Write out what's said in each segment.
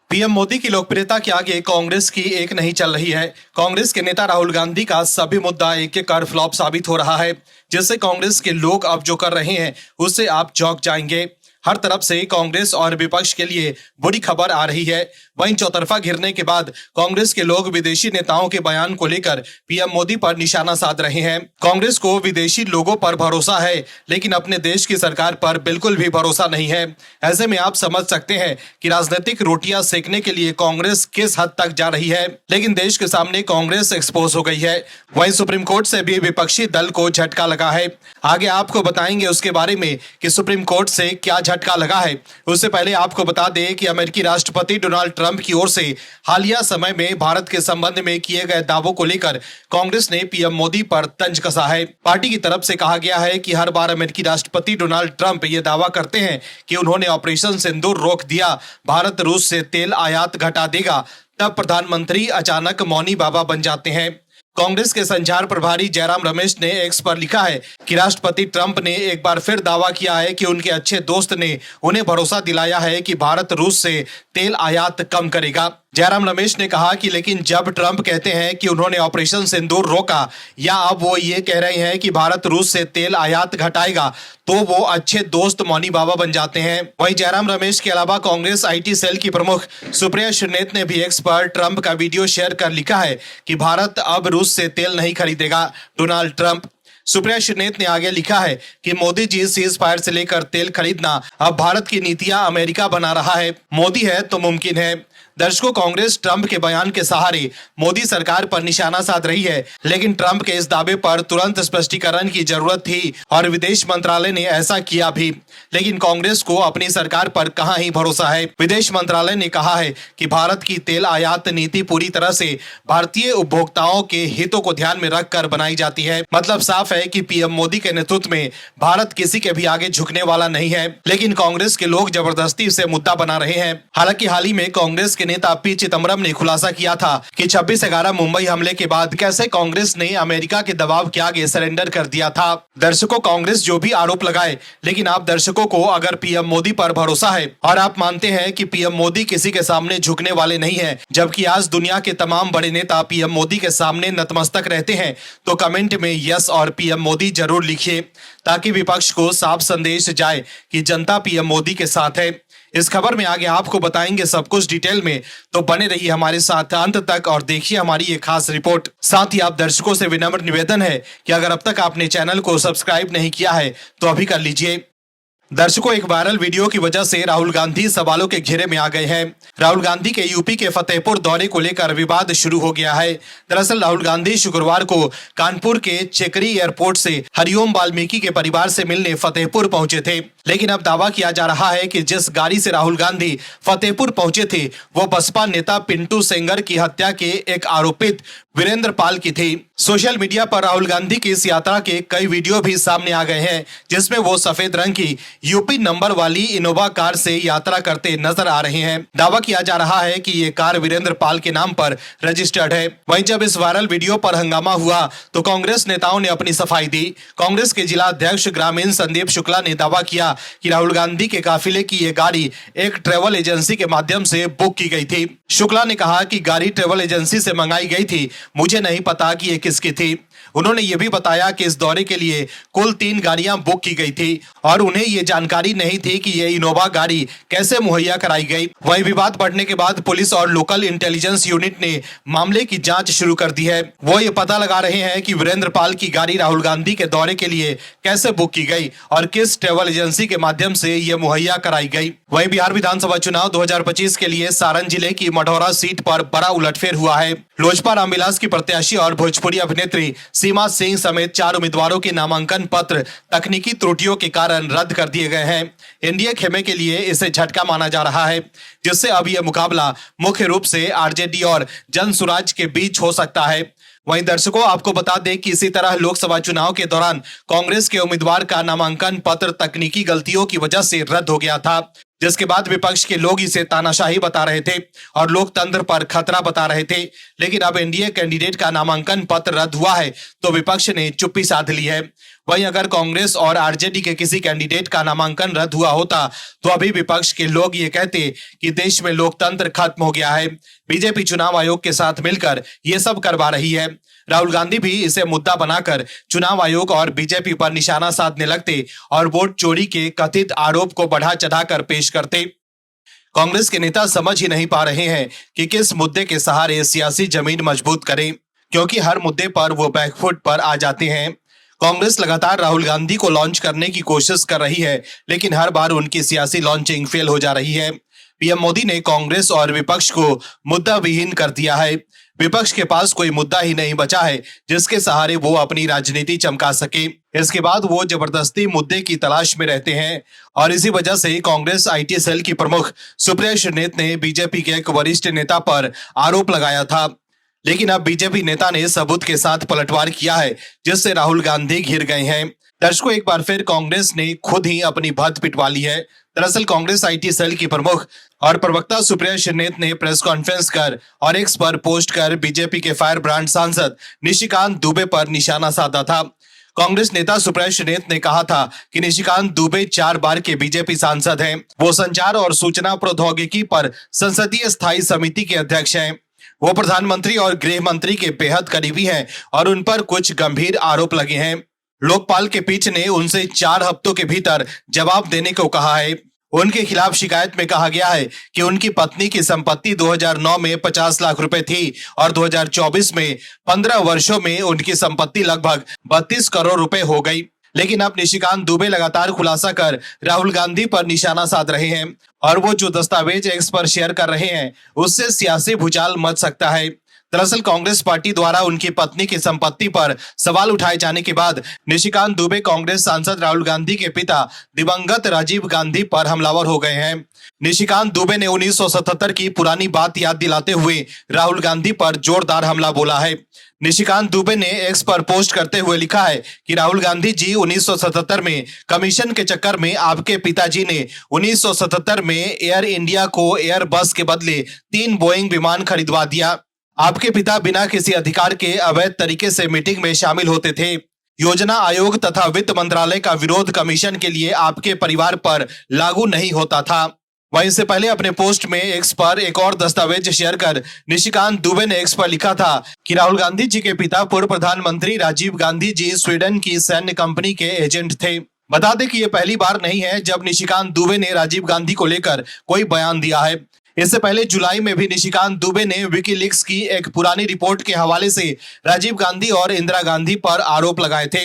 PM Modi की लोकप्रियता के आगे कांग्रेस की एक नहीं चल रही है। कांग्रेस के नेता राहुल गांधी का सभी मुद्दा एक एक कर फ्लॉप साबित हो रहा है, जिससे कांग्रेस के लोग अब जो कर रहे हैं उससे आप चौंक जाएंगे। हर तरफ से कांग्रेस और विपक्ष के लिए बुरी खबर आ रही है। वहीं चौतरफा घिरने के बाद कांग्रेस के लोग विदेशी नेताओं के बयान को लेकर पीएम मोदी पर निशाना साध रहे हैं। कांग्रेस को विदेशी लोगों पर भरोसा है, लेकिन अपने देश की सरकार पर बिल्कुल भी भरोसा नहीं है। ऐसे में आप समझ सकते हैं कि राजनीतिक रोटियां सेकने के लिए कांग्रेस किस हद तक जा रही है। लेकिन देश के सामने कांग्रेस एक्सपोज हो गई है। वहीं सुप्रीम कोर्ट से भी विपक्षी दल को झटका लगा है। आगे आपको बताएंगे उसके बारे में कि सुप्रीम कोर्ट से क्या झटका लगा है। उससे पहले आपको बता दें कि अमेरिकी राष्ट्रपति डोनाल्ड ट्रंप की ओर से हालिया समय में भारत के संबंध में किए गए दावों को लेकर कांग्रेस ने पीएम मोदी पर तंज कसा है। पार्टी की तरफ से कहा गया है कि हर बार अमेरिकी राष्ट्रपति डोनाल्ड ट्रंप ये दावा करते हैं कि उन्होंने ऑपरेशन सिंदूर रोक दिया, भारत रूस से तेल आयात घटा देगा, तब प्रधानमंत्री अचानक मौनी बाबा बन जाते हैं। कांग्रेस के संचार प्रभारी जयराम रमेश ने एक्स पर लिखा है कि राष्ट्रपति ट्रंप ने एक बार फिर दावा किया है कि उनके अच्छे दोस्त ने उन्हें भरोसा दिलाया है कि भारत रूस से तेल आयात कम करेगा। जयराम रमेश ने कहा कि लेकिन जब ट्रंप कहते हैं कि उन्होंने ऑपरेशन सिंदूर रोका, या अब वो ये कह रहे हैं कि भारत रूस से तेल आयात घटाएगा, तो वो अच्छे दोस्त मौनी बाबा बन जाते हैं। वहीं जयराम रमेश के अलावा कांग्रेस आईटी सेल की प्रमुख सुप्रिया श्रीनेत ने भी एक्स पर ट्रंप का वीडियो शेयर कर लिखा है कि भारत अब रूस से तेल नहीं खरीदेगा, डोनाल्ड ट्रंप। सुप्रिया श्रीनेत ने आगे लिखा है कि मोदी जी सीज फायर से लेकर तेल खरीदना अब भारत की नीतियां अमेरिका बना रहा है, मोदी है तो मुमकिन है। दर्शकों, कांग्रेस ट्रंप के बयान के सहारे मोदी सरकार पर निशाना साध रही है, लेकिन ट्रंप के इस दावे पर तुरंत स्पष्टीकरण की जरूरत थी और विदेश मंत्रालय ने ऐसा किया भी। लेकिन कांग्रेस को अपनी सरकार पर कहां ही भरोसा है। विदेश मंत्रालय ने कहा है कि भारत की तेल आयात नीति पूरी तरह से भारतीय उपभोक्ताओं के हितों को ध्यान में रखकर बनाई जाती है। मतलब साफ है कि पीएम मोदी के नेतृत्व में भारत किसी के भी आगे झुकने वाला नहीं है, लेकिन कांग्रेस के लोग जबरदस्ती इसे मुद्दा बना रहे हैं। हालांकि हाल ही में कांग्रेस के नेता पी चिदम्बरम ने खुलासा किया था कि 26/11 मुंबई हमले के बाद कैसे कांग्रेस ने अमेरिका के दबाव के आगे सरेंडर कर दिया था। दर्शकों, कांग्रेस जो भी आरोप लगाए, लेकिन आप दर्शकों को अगर पीएम मोदी पर भरोसा है और आप मानते हैं कि पीएम मोदी किसी के सामने झुकने वाले नहीं है, जबकि आज दुनिया के तमाम बड़े नेता पीएम मोदी के सामने नतमस्तक रहते हैं, तो कमेंट में यस और पीएम मोदी जरूर लिखिए, ताकि विपक्ष को साफ संदेश जाए कि जनता पीएम मोदी के साथ है। इस खबर में आगे आपको बताएंगे सब कुछ डिटेल में, तो बने रहिए हमारे साथ अंत तक और देखिए हमारी ये खास रिपोर्ट। साथ ही आप दर्शकों से विनम्र निवेदन है कि अगर अब तक आपने चैनल को सब्सक्राइब नहीं किया है तो अभी कर लीजिए। दर्शकों, एक वायरल वीडियो की वजह से राहुल गांधी सवालों के घेरे में आ गए हैं। राहुल गांधी के यूपी के फतेहपुर दौरे को लेकर विवाद शुरू हो गया है। दरअसल राहुल गांधी शुक्रवार को कानपुर के चेकरी एयरपोर्ट से हरिओम वाल्मीकि के परिवार से मिलने फतेहपुर पहुंचे थे, लेकिन अब दावा किया जा रहा है कि जिस गाड़ी से राहुल गांधी फतेहपुर पहुंचे थे वो बसपा नेता पिंटू सेंगर की हत्या के एक आरोपित वीरेंद्र पाल की थी। सोशल मीडिया पर राहुल गांधी की इस यात्रा के कई वीडियो भी सामने आ गए हैं, जिसमें वो सफेद रंग की यूपी नंबर वाली इनोवा कार से यात्रा करते नजर आ रहे हैं। दावा किया जा रहा है कि ये कार वीरेंद्र पाल के नाम पर रजिस्टर्ड है। वहीं जब इस वायरल वीडियो पर हंगामा हुआ तो कांग्रेस नेताओं ने अपनी सफाई दी। कांग्रेस के जिला अध्यक्ष ग्रामीण संदीप शुक्ला ने दावा किया कि राहुल गांधी के काफिले की ये गाड़ी एक ट्रेवल एजेंसी के माध्यम से बुक की गई थी। शुक्ला ने कहा कि गाड़ी ट्रेवल एजेंसी से मंगाई गई थी, मुझे नहीं पता कि ये किसकी थी। उन्होंने ये भी बताया कि इस दौरे के लिए कुल 3 गाड़ियां बुक की गई थी और उन्हें ये जानकारी नहीं थी कि ये इनोवा गाड़ी कैसे मुहैया कराई गई। वहीं विवाद बढ़ने के बाद पुलिस और लोकल इंटेलिजेंस यूनिट ने मामले की जांच शुरू कर दी है। वो ये पता लगा रहे हैं कि वीरेंद्र पाल की गाड़ी राहुल गांधी के दौरे के लिए कैसे बुक की गई और किस ट्रेवल एजेंसी के माध्यम से ये मुहैया कराई गई। वहीं बिहार विधानसभा चुनाव 2025 के लिए सारण जिले की मढ़ौरा सीट पर बड़ा उलटफेर हुआ है। लोजपा रामविलास की प्रत्याशी और भोजपुरी अभिनेत्री सीमा सिंह समेत 4 उम्मीदवारों के नामांकन पत्र तकनीकी त्रुटियों के कारण रद्द कर दिए गए हैं। एनडीए खेमे के लिए इसे झटका माना जा रहा है, जिससे अब यह मुकाबला मुख्य रूप से आरजेडी और जनसुराज के बीच हो सकता है। वहीं दर्शकों, आपको बता दें कि इसी तरह लोकसभा चुनाव के दौरान कांग्रेस के उम्मीदवार का नामांकन पत्र तकनीकी गलतियों की वजह से रद्द हो गया था, जिसके बाद विपक्ष के लोग इसे तानाशाही बता रहे थे और लोकतंत्र पर खतरा बता रहे थे। लेकिन अब एनडीए कैंडिडेट का नामांकन पत्र रद्द हुआ है तो विपक्ष ने चुप्पी साध ली है। वहीं अगर कांग्रेस और आरजेडी के किसी कैंडिडेट का नामांकन रद्द हुआ होता तो अभी विपक्ष के लोग ये कहते कि देश में लोकतंत्र खत्म हो गया है। बीजेपी चुनाव आयोग के साथ मिलकर ये सब करवा रही है। राहुल गांधी भी इसे मुद्दा बनाकर चुनाव आयोग और बीजेपी पर निशाना साधने लगते और वोट चोरी के कथित आरोप को बढ़ा चढ़ाकर पेश करते। कांग्रेस के नेता समझ ही नहीं पा रहे हैं कि किस मुद्दे के सहारे सियासी जमीन मजबूत करें, क्योंकि हर मुद्दे पर वो बैकफुट पर आ जाते हैं। कांग्रेस लगातार राहुल गांधी को लॉन्च करने की कोशिश कर रही है, लेकिन हर बार उनकी सियासी लॉन्चिंग फेल हो जा रही है। पीएम मोदी ने कांग्रेस और विपक्ष को मुद्दा विहीन कर दिया है। विपक्ष के पास कोई मुद्दा ही नहीं बचा है जिसके सहारे वो अपनी राजनीति चमका सके। इसके बाद वो जबरदस्ती मुद्दे की तलाश में रहते हैं और इसी वजह से कांग्रेस आईटी सेल की प्रमुख सुप्रिया श्रीनेत ने बीजेपी के एक वरिष्ठ नेता पर आरोप लगाया था, लेकिन अब बीजेपी नेता ने सबूत के साथ पलटवार किया है, जिससे राहुल गांधी घिर गए हैं। दर्शकों, एक बार फिर कांग्रेस ने खुद ही अपनी भद्द पिटवा ली है। दरअसल कांग्रेस आईटी सेल की प्रमुख और प्रवक्ता सुप्रिया श्रीनेत ने प्रेस कॉन्फ्रेंस कर और एक्स पर पोस्ट कर बीजेपी के फायर ब्रांड सांसद निशिकांत दुबे पर निशाना साधा था। कांग्रेस नेता सुप्रिया श्रीनेत ने कहा था कि निशिकांत दुबे 4 बार के बीजेपी सांसद हैं। वो संचार और सूचना प्रौद्योगिकी पर संसदीय स्थायी समिति के अध्यक्ष हैं। वो प्रधानमंत्री और गृह मंत्री के बेहद करीबी हैं और उन पर कुछ गंभीर आरोप लगे हैं। लोकपाल के पीठ ने उनसे 4 हफ्तों के भीतर जवाब देने को कहा है। उनके खिलाफ शिकायत में कहा गया है कि उनकी पत्नी की संपत्ति 2009 में 50 लाख रुपए थी और 2024 में 15 वर्षों में उनकी संपत्ति लगभग 32 करोड़ रुपए हो गई। लेकिन अब निशिकांत दुबे लगातार खुलासा कर राहुल गांधी पर निशाना साध रहे हैं और वो जो दस्तावेज एक्स पर शेयर कर रहे हैं उससे सियासी भूचाल मच सकता है। दरअसल कांग्रेस पार्टी द्वारा उनकी पत्नी की संपत्ति पर सवाल उठाए जाने के बाद निशिकांत दुबे कांग्रेस सांसद राहुल गांधी के पिता दिवंगत राजीव गांधी पर हमलावर हो गए हैं। निशिकांत दुबे ने 1977 की पुरानी बात याद दिलाते हुए राहुल गांधी पर जोरदार हमला बोला है। निशिकांत दुबे ने एक्स पर पोस्ट करते हुए लिखा है कि राहुल गांधी जी 1977 में कमीशन के चक्कर में आपके पिताजी ने 1977 में एयर इंडिया को एयर बस के बदले 3 बोइंग विमान खरीदवा दिया। आपके पिता बिना किसी अधिकार के अवैध तरीके से मीटिंग में शामिल होते थे। योजना आयोग तथा वित्त मंत्रालय का विरोध कमीशन के लिए आपके परिवार पर लागू नहीं होता था। वहीं इससे पहले अपने पोस्ट में एक्स पर एक और दस्तावेज शेयर कर निशिकांत दुबे ने एक्स पर लिखा था कि राहुल गांधी जी के पिता पूर्व प्रधानमंत्री राजीव गांधी जी स्वीडन की सैन्य कंपनी के एजेंट थे। बता दें कि ये पहली बार नहीं है जब निशिकांत दुबे ने राजीव गांधी को लेकर कोई बयान दिया है। इससे पहले जुलाई में भी निशिकांत दुबे ने विकीलीक्स की एक पुरानी रिपोर्ट के हवाले से राजीव गांधी और इंदिरा गांधी पर आरोप लगाए थे।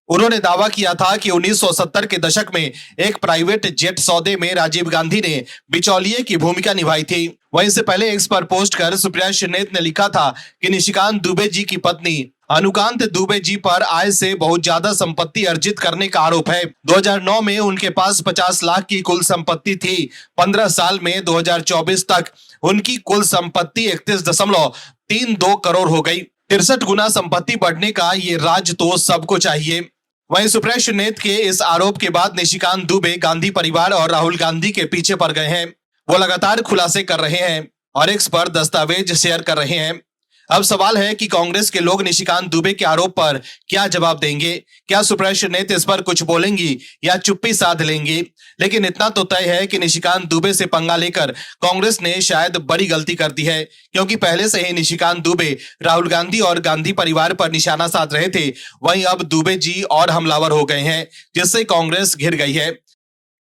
उन्होंने दावा किया था कि 1970 के दशक में एक प्राइवेट जेट सौदे में राजीव गांधी ने बिचौलिए की भूमिका निभाई थी। वहीं से पहले एक्स पर पोस्ट कर सुप्रिया श्रीनेत ने लिखा था कि निशिकांत दुबे जी की पत्नी अनुकांत दुबे जी पर आय से बहुत ज्यादा संपत्ति अर्जित करने का आरोप है। 2009 में उनके पास 50 लाख की कुल संपत्ति थी। 15 साल में 2024 तक उनकी कुल संपत्ति 31.32 करोड़ हो गई। 63 गुना संपत्ति बढ़ने का ये राज तो सबको चाहिए। वहीं सुप्रिया श्रीनेत के इस आरोप के बाद निशिकांत दुबे गांधी परिवार और राहुल गांधी के पीछे पड़ गए हैं। वो लगातार खुलासे कर रहे हैं और एक्स पर दस्तावेज शेयर कर रहे हैं। अब सवाल है कि कांग्रेस के लोग निशिकांत दुबे के आरोप पर क्या जवाब देंगे। क्या सुप्रिया श्रीनेत इस पर कुछ बोलेंगी या चुप्पी साध लेंगी। लेकिन इतना तो तय है कि निशिकांत दुबे से पंगा लेकर कांग्रेस ने शायद बड़ी गलती कर दी है, क्योंकि पहले से ही निशिकांत दुबे राहुल गांधी और गांधी परिवार पर निशाना साध रहे थे। वहीं अब दुबे जी और हमलावर हो गए हैं, जिससे कांग्रेस घिर गई है।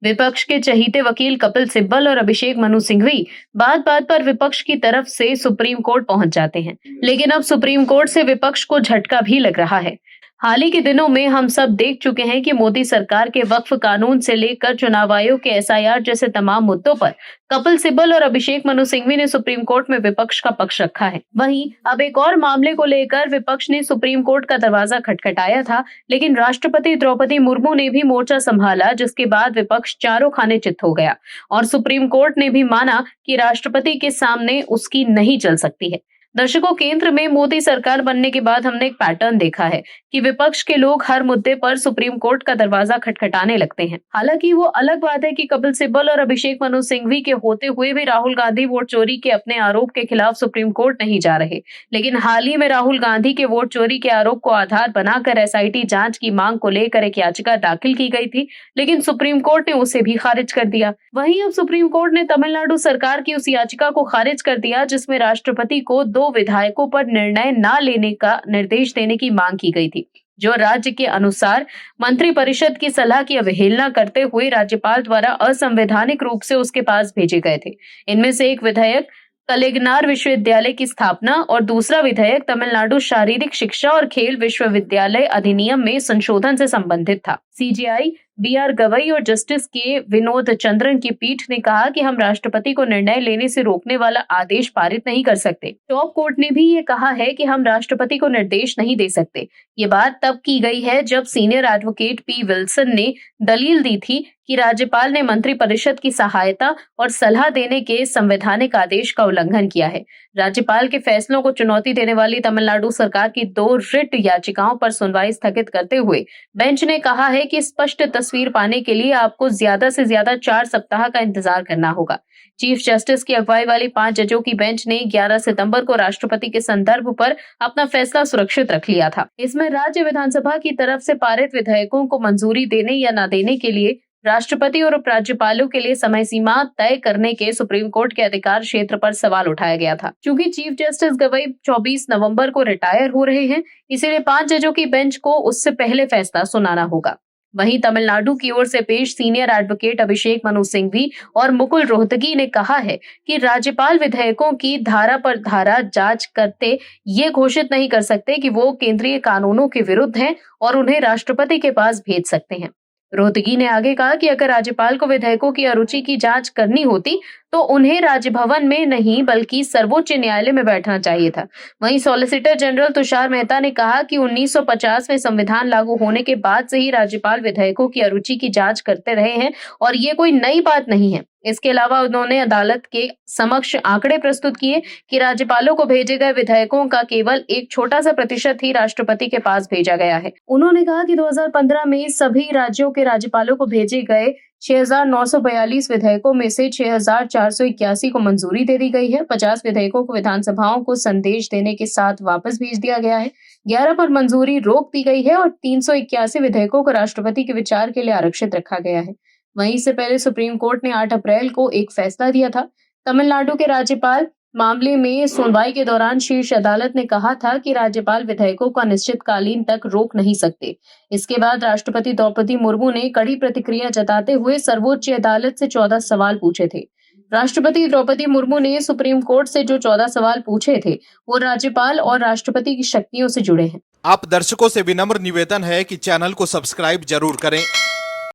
विपक्ष के चहीते वकील कपिल सिब्बल और अभिषेक मनु सिंघवी बात बात पर विपक्ष की तरफ से सुप्रीम कोर्ट पहुंच जाते हैं, लेकिन अब सुप्रीम कोर्ट से विपक्ष को झटका भी लग रहा है। हाल ही के दिनों में हम सब देख चुके हैं कि मोदी सरकार के वक्फ कानून से लेकर चुनाव आयोग के एसआईआर जैसे तमाम मुद्दों पर कपिल सिब्बल और अभिषेक मनु सिंघवी ने सुप्रीम कोर्ट में विपक्ष का पक्ष रखा है। वहीं अब एक और मामले को लेकर विपक्ष ने सुप्रीम कोर्ट का दरवाजा खटखटाया था, लेकिन राष्ट्रपति द्रौपदी मुर्मू ने भी मोर्चा संभाला, जिसके बाद विपक्ष चारों खाने चित हो गया और सुप्रीम कोर्ट ने भी माना कि राष्ट्रपति के सामने उसकी नहीं चल सकती है। दर्शकों, केंद्र में मोदी सरकार बनने के बाद हमने एक पैटर्न देखा है कि विपक्ष के लोग हर मुद्दे पर सुप्रीम कोर्ट का दरवाजा खटखटाने लगते हैं। हालांकि वो अलग बात है कि कपिल सिब्बल और अभिषेक मनु सिंघवी के होते हुए भी राहुल गांधी वोट चोरी के अपने आरोप के खिलाफ सुप्रीम कोर्ट नहीं जा रहे। लेकिन हाल ही में राहुल गांधी के वोट चोरी के आरोप को आधार बनाकर एसआईटी जांच की मांग को लेकर एक याचिका दाखिल की गई थी, लेकिन सुप्रीम कोर्ट ने उसे भी खारिज कर दिया। वहीं अब सुप्रीम कोर्ट ने तमिलनाडु सरकार की उस याचिका को खारिज कर दिया जिसमें राष्ट्रपति को 2 विधायकों पर निर्णय न लेने का निर्देश देने की मांग की गई थी, जो राज्य के अनुसार मंत्रिपरिषद की सलाह की अवहेलना करते हुए राज्यपाल द्वारा असंवैधानिक रूप से उसके पास भेजे गए थे। इनमें से एक विधेयक कलेगनार विश्वविद्यालय की स्थापना और दूसरा विधेयक तमिलनाडु शारीरिक शिक्षा और खेल विश्वविद्यालय अधिनियम में संशोधन से संबंधित था। सीजेआई बीआर गवई और जस्टिस के विनोद चंद्रन की पीठ ने कहा कि हम राष्ट्रपति को निर्णय लेने से रोकने वाला आदेश पारित नहीं कर सकते। टॉप कोर्ट ने भी ये कहा है कि हम राष्ट्रपति को निर्देश नहीं दे सकते। ये बात तब की गई है जब सीनियर एडवोकेट पी विल्सन ने दलील दी थी कि राज्यपाल ने मंत्रिपरिषद की सहायता और सलाह देने के संवैधानिक आदेश का उल्लंघन किया है। राज्यपाल के फैसलों को चुनौती देने वाली तमिलनाडु सरकार की 2 रिट याचिकाओं पर सुनवाई स्थगित करते हुए बेंच ने कहा है कि स्पष्ट तस्वीर पाने के लिए आपको ज्यादा से ज्यादा 4 सप्ताह का इंतजार करना होगा। चीफ जस्टिस की अगुवाई वाली 5 जजों की बेंच ने 11 सितंबर को राष्ट्रपति के संदर्भ पर अपना फैसला सुरक्षित रख लिया था। इसमें राज्य विधानसभा की तरफ से पारित विधेयकों को मंजूरी देने या न देने के लिए राष्ट्रपति और उपराज्यपालों के लिए समय सीमा तय करने के सुप्रीम कोर्ट के अधिकार क्षेत्र पर सवाल उठाया गया था। चूंकि चीफ जस्टिस गवई 24 नवंबर को रिटायर हो रहे हैं, इसीलिए 5 जजों की बेंच को उससे पहले फैसला सुनाना होगा। वहीं तमिलनाडु की ओर से पेश सीनियर एडवोकेट अभिषेक मनु सिंघवी और मुकुल रोहतगी ने कहा है कि राज्यपाल विधेयकों की धारा पर धारा जांच करते ये घोषित नहीं कर सकते कि वो केंद्रीय कानूनों के विरुद्ध हैं और उन्हें राष्ट्रपति के पास भेज सकते हैं। रोहतगी ने आगे कहा कि अगर राज्यपाल को विधेयकों की अरुचि की जांच करनी होती तो उन्हें राजभवन में नहीं बल्कि सर्वोच्च न्यायालय में बैठना चाहिए था। वहीं सॉलिसिटर जनरल तुषार मेहता ने कहा कि 1950 में संविधान लागू होने के बाद से ही राज्यपाल विधेयकों की अरुचि की जांच करते रहे हैं और ये कोई नई बात नहीं है। इसके अलावा उन्होंने अदालत के समक्ष आंकड़े प्रस्तुत किए कि राज्यपालों को भेजे गए विधेयकों का केवल एक छोटा सा प्रतिशत ही राष्ट्रपति के पास भेजा गया है। उन्होंने कहा कि 2015 में सभी राज्यों के राज्यपालों को भेजे गए 6,942 विधेयकों में से 6,481 को मंजूरी दे दी गई है। 50 विधेयकों को विधानसभाओं को संदेश देने के साथ वापस भेज दिया गया है। 11 पर मंजूरी रोक दी गई है और 381 विधेयकों को राष्ट्रपति के विचार के लिए आरक्षित रखा गया है। वहीं इससे पहले सुप्रीम कोर्ट ने 8 अप्रैल को एक फैसला दिया था। तमिलनाडु के राज्यपाल मामले में सुनवाई के दौरान शीर्ष अदालत ने कहा था कि राज्यपाल विधेयकों को अनिश्चितकालीन तक रोक नहीं सकते। इसके बाद राष्ट्रपति द्रौपदी मुर्मू ने कड़ी प्रतिक्रिया जताते हुए सर्वोच्च अदालत से 14 सवाल पूछे थे। राष्ट्रपति द्रौपदी मुर्मू ने सुप्रीम कोर्ट से जो 14 सवाल पूछे थे वो राज्यपाल और राष्ट्रपति की शक्तियों से जुड़े हैं। आप दर्शकों से विनम्र निवेदन है कि चैनल को सब्सक्राइब जरूर करें